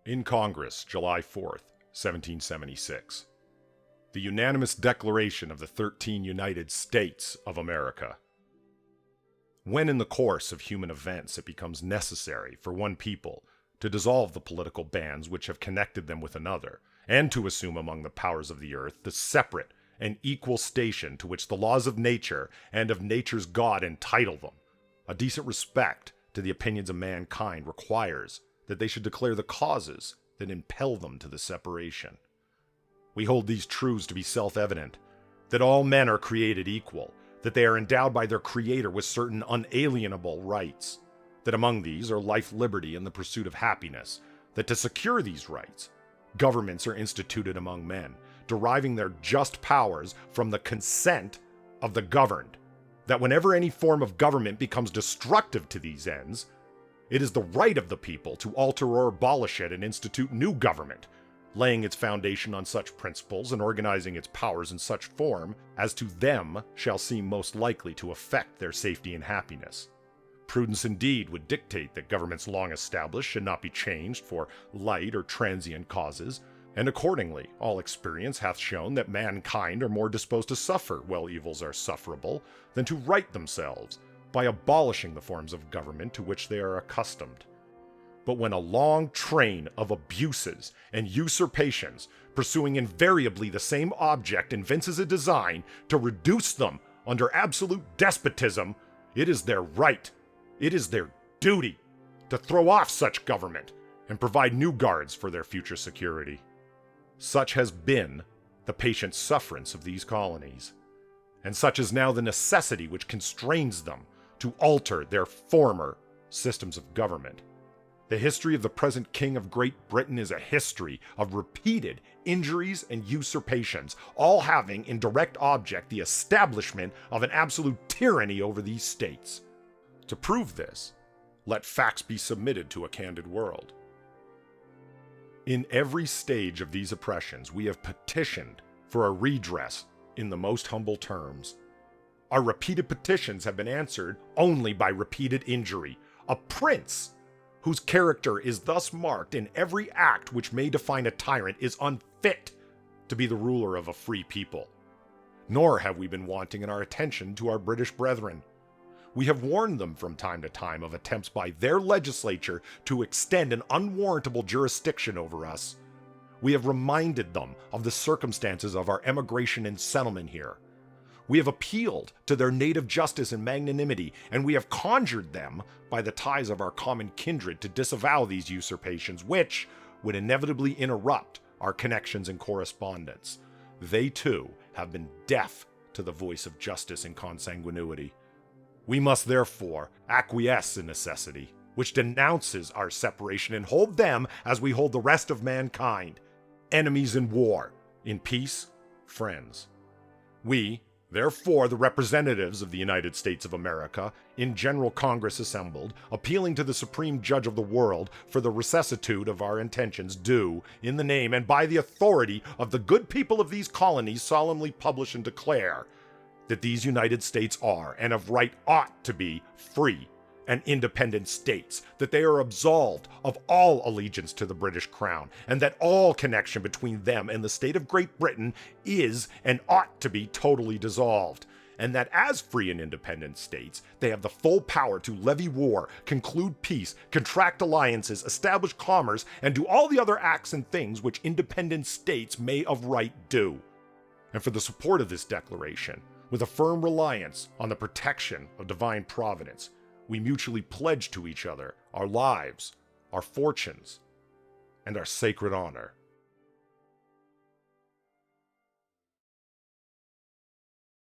In Congress, July 4th, 1776. The unanimous declaration of the 13 United States of America. When in the course of human events it becomes necessary for one people to dissolve the political bands which have connected them with another, and to assume among the powers of the earth the separate and equal station to which the laws of nature and of nature's God entitle them, a decent respect to the opinions of mankind requires that they should declare the causes that impel them to the separation. We hold these truths to be self-evident, that all men are created equal, that they are endowed by their Creator with certain unalienable rights, that among these are life, liberty, and the pursuit of happiness, that to secure these rights, governments are instituted among men, deriving their just powers from the consent of the governed, that whenever any form of government becomes destructive to these ends, it is the right of the people to alter or abolish it and institute new government, laying its foundation on such principles and organizing its powers in such form as to them shall seem most likely to affect their safety and happiness. Prudence indeed would dictate that governments long established should not be changed for light or transient causes, and accordingly all experience hath shown that mankind are more disposed to suffer while evils are sufferable than to right themselves by abolishing the forms of government to which they are accustomed. But when a long train of abuses and usurpations, pursuing invariably the same object, evinces a design to reduce them under absolute despotism, it is their right, it is their duty, to throw off such government and provide new guards for their future security. Such has been the patient sufferance of these colonies, and such is now the necessity which constrains them to alter their former systems of government. The history of the present King of Great Britain is a history of repeated injuries and usurpations, all having in direct object the establishment of an absolute tyranny over these states. To prove this, let facts be submitted to a candid world. In every stage of these oppressions, we have petitioned for a redress in the most humble terms. Our repeated petitions have been answered only by repeated injury. A prince whose character is thus marked in every act which may define a tyrant is unfit to be the ruler of a free people. Nor have we been wanting in our attention to our British brethren. We have warned them from time to time of attempts by their legislature to extend an unwarrantable jurisdiction over us. We have reminded them of the circumstances of our emigration and settlement here. We have appealed to their native justice and magnanimity, and we have conjured them by the ties of our common kindred to disavow these usurpations, which would inevitably interrupt our connections and correspondence. They too have been deaf to the voice of justice and consanguinity. We must therefore acquiesce in necessity, which denounces our separation, and hold them as we hold the rest of mankind, enemies in war, in peace, friends. We, therefore, the representatives of the United States of America, in General Congress assembled, appealing to the Supreme Judge of the world for the rectitude of our intentions, do, in the name and by the authority of the good people of these colonies, solemnly publish and declare that these United States are, and of right ought to be, free and independent states, that they are absolved of all allegiance to the British Crown, and that all connection between them and the state of Great Britain is and ought to be totally dissolved, and that as free and independent states, they have the full power to levy war, conclude peace, contract alliances, establish commerce, and do all the other acts and things which independent states may of right do. And for the support of this declaration, with a firm reliance on the protection of divine providence, we mutually pledge to each other our lives, our fortunes, and our sacred honor.